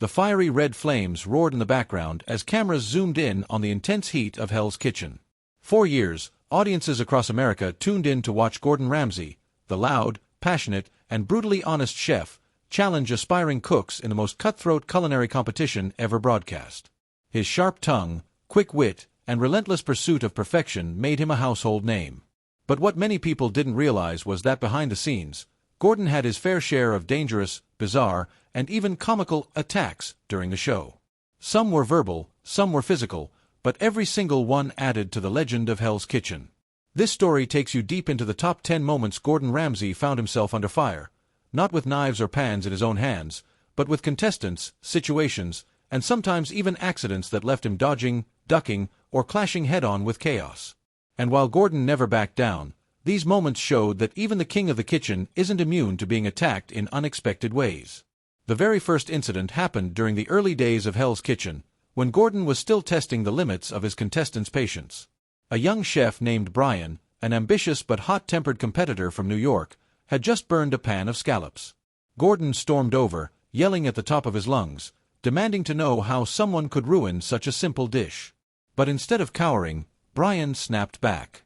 The fiery red flames roared in the background as cameras zoomed in on the intense heat of Hell's Kitchen. For years, audiences across America tuned in to watch Gordon Ramsay, the loud, passionate, and brutally honest chef, challenge aspiring cooks in the most cutthroat culinary competition ever broadcast. His sharp tongue, quick wit, and relentless pursuit of perfection made him a household name. But what many people didn't realize was that behind the scenes, Gordon had his fair share of dangerous, bizarre, and even comical attacks during the show. Some were verbal, some were physical, but every single one added to the legend of Hell's Kitchen. This story takes you deep into the top 10 moments Gordon Ramsay found himself under fire, not with knives or pans in his own hands, but with contestants, situations, and sometimes even accidents that left him dodging, ducking, or clashing head-on with chaos. And while Gordon never backed down, these moments showed that even the king of the kitchen isn't immune to being attacked in unexpected ways. The very first incident happened during the early days of Hell's Kitchen, when Gordon was still testing the limits of his contestants' patience. A young chef named Brian, an ambitious but hot-tempered competitor from New York, had just burned a pan of scallops. Gordon stormed over, yelling at the top of his lungs, demanding to know how someone could ruin such a simple dish. But instead of cowering, Brian snapped back.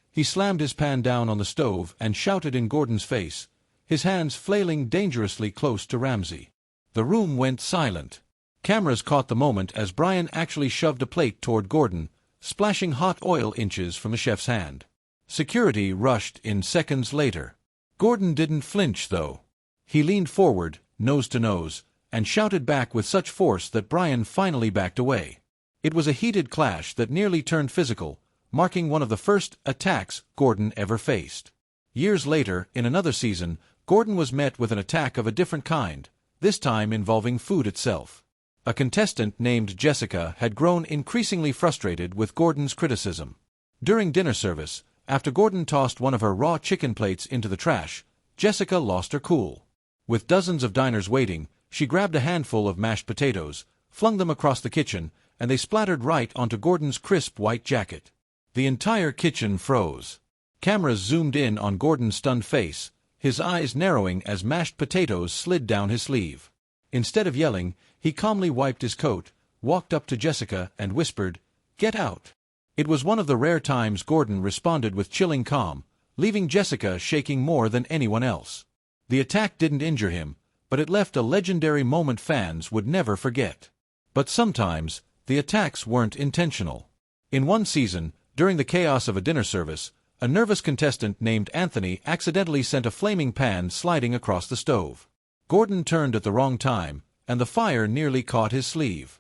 He slammed his pan down on the stove and shouted in Gordon's face, his hands flailing dangerously close to Ramsay. The room went silent. Cameras caught the moment as Brian actually shoved a plate toward Gordon, splashing hot oil inches from the chef's hand. Security rushed in seconds later. Gordon didn't flinch, though. He leaned forward, nose to nose, and shouted back with such force that Brian finally backed away. It was a heated clash that nearly turned physical, marking one of the first attacks Gordon ever faced. Years later, in another season, Gordon was met with an attack of a different kind, this time involving food itself. A contestant named Jessica had grown increasingly frustrated with Gordon's criticism. During dinner service, after Gordon tossed one of her raw chicken plates into the trash, Jessica lost her cool. With dozens of diners waiting, she grabbed a handful of mashed potatoes, flung them across the kitchen, and they splattered right onto Gordon's crisp white jacket. The entire kitchen froze. Cameras zoomed in on Gordon's stunned face, his eyes narrowing as mashed potatoes slid down his sleeve. Instead of yelling, he calmly wiped his coat, walked up to Jessica, and whispered, "Get out." It was one of the rare times Gordon responded with chilling calm, leaving Jessica shaking more than anyone else. The attack didn't injure him, but it left a legendary moment fans would never forget. But sometimes, the attacks weren't intentional. In one season, during the chaos of a dinner service, a nervous contestant named Anthony accidentally sent a flaming pan sliding across the stove. Gordon turned at the wrong time, and the fire nearly caught his sleeve.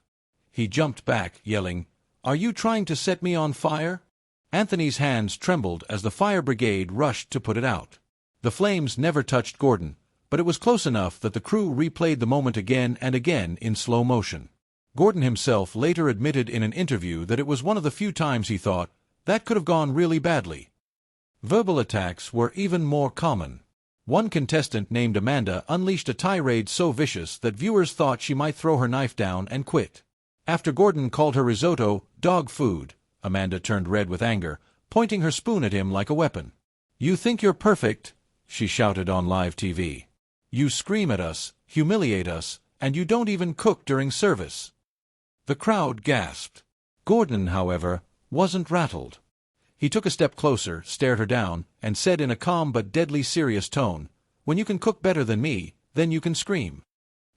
He jumped back, yelling, "Are you trying to set me on fire?" Anthony's hands trembled as the fire brigade rushed to put it out. The flames never touched Gordon, but it was close enough that the crew replayed the moment again and again in slow motion. Gordon himself later admitted in an interview that it was one of the few times he thought, "That could have gone really badly." Verbal attacks were even more common. One contestant named Amanda unleashed a tirade so vicious that viewers thought she might throw her knife down and quit. After Gordon called her risotto dog food, Amanda turned red with anger, pointing her spoon at him like a weapon. "You think you're perfect," she shouted on live TV. "You scream at us, humiliate us, and you don't even cook during service." The crowd gasped. Gordon, however, wasn't rattled. He took a step closer, stared her down, and said in a calm but deadly serious tone, "When you can cook better than me, then you can scream."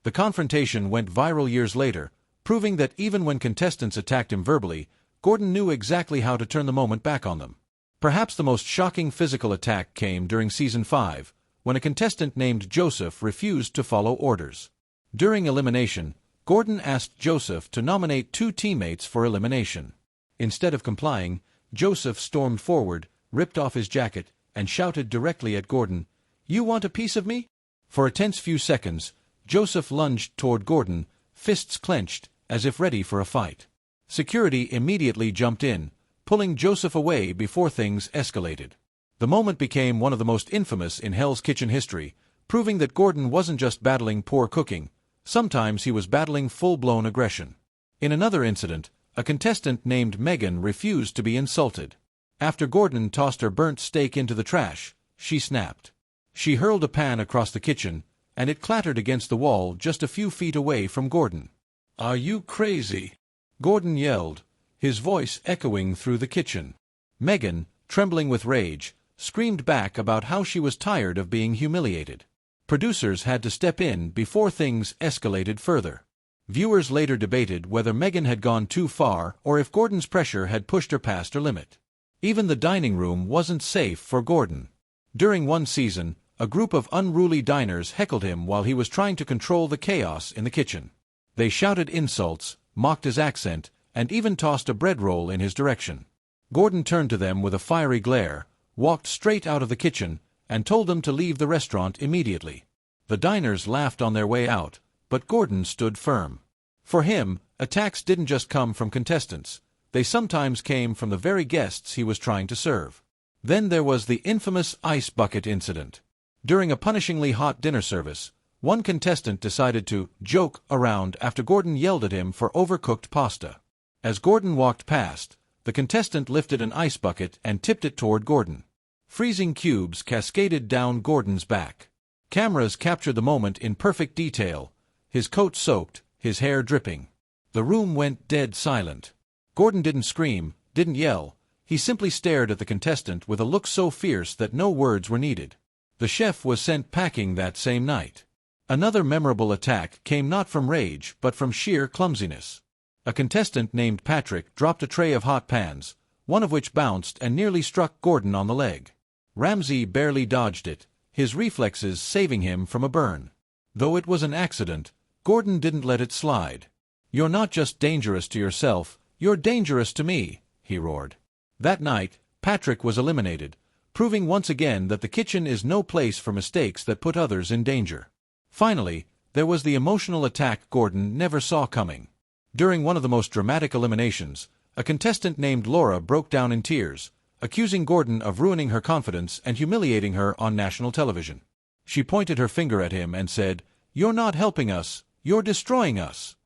The confrontation went viral years later, proving that even when contestants attacked him verbally, Gordon knew exactly how to turn the moment back on them. Perhaps the most shocking physical attack came during Season 5, when a contestant named Joseph refused to follow orders. During elimination, Gordon asked Joseph to nominate 2 teammates for elimination. Instead of complying, Joseph stormed forward, ripped off his jacket, and shouted directly at Gordon, "You want a piece of me?" For a tense few seconds, Joseph lunged toward Gordon, fists clenched, as if ready for a fight. Security immediately jumped in, pulling Joseph away before things escalated. The moment became one of the most infamous in Hell's Kitchen history, proving that Gordon wasn't just battling poor cooking, sometimes he was battling full-blown aggression. In another incident, a contestant named Megan refused to be insulted. After Gordon tossed her burnt steak into the trash, she snapped. She hurled a pan across the kitchen, and it clattered against the wall just a few feet away from Gordon. "Are you crazy?" Gordon yelled, his voice echoing through the kitchen. Megan, trembling with rage, screamed back about how she was tired of being humiliated. Producers had to step in before things escalated further. Viewers later debated whether Megan had gone too far or if Gordon's pressure had pushed her past her limit. Even the dining room wasn't safe for Gordon. During one season, a group of unruly diners heckled him while he was trying to control the chaos in the kitchen. They shouted insults, mocked his accent, and even tossed a bread roll in his direction. Gordon turned to them with a fiery glare, walked straight out of the kitchen, and told them to leave the restaurant immediately. The diners laughed on their way out, but Gordon stood firm. For him, attacks didn't just come from contestants. They sometimes came from the very guests he was trying to serve. Then there was the infamous ice bucket incident. During a punishingly hot dinner service, one contestant decided to joke around after Gordon yelled at him for overcooked pasta. As Gordon walked past, the contestant lifted an ice bucket and tipped it toward Gordon. Freezing cubes cascaded down Gordon's back. Cameras captured the moment in perfect detail, his coat soaked, his hair dripping. The room went dead silent. Gordon didn't scream, didn't yell. He simply stared at the contestant with a look so fierce that no words were needed. The chef was sent packing that same night. Another memorable attack came not from rage but from sheer clumsiness. A contestant named Patrick dropped a tray of hot pans, one of which bounced and nearly struck Gordon on the leg. Ramsay barely dodged it, his reflexes saving him from a burn. Though it was an accident, Gordon didn't let it slide. "You're not just dangerous to yourself, you're dangerous to me," he roared. That night, Patrick was eliminated, proving once again that the kitchen is no place for mistakes that put others in danger. Finally, there was the emotional attack Gordon never saw coming. During one of the most dramatic eliminations, a contestant named Laura broke down in tears, accusing Gordon of ruining her confidence and humiliating her on national television. She pointed her finger at him and said, "You're not helping us, you're destroying us."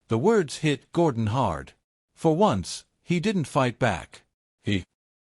The words hit Gordon hard. For once, he didn't fight back. He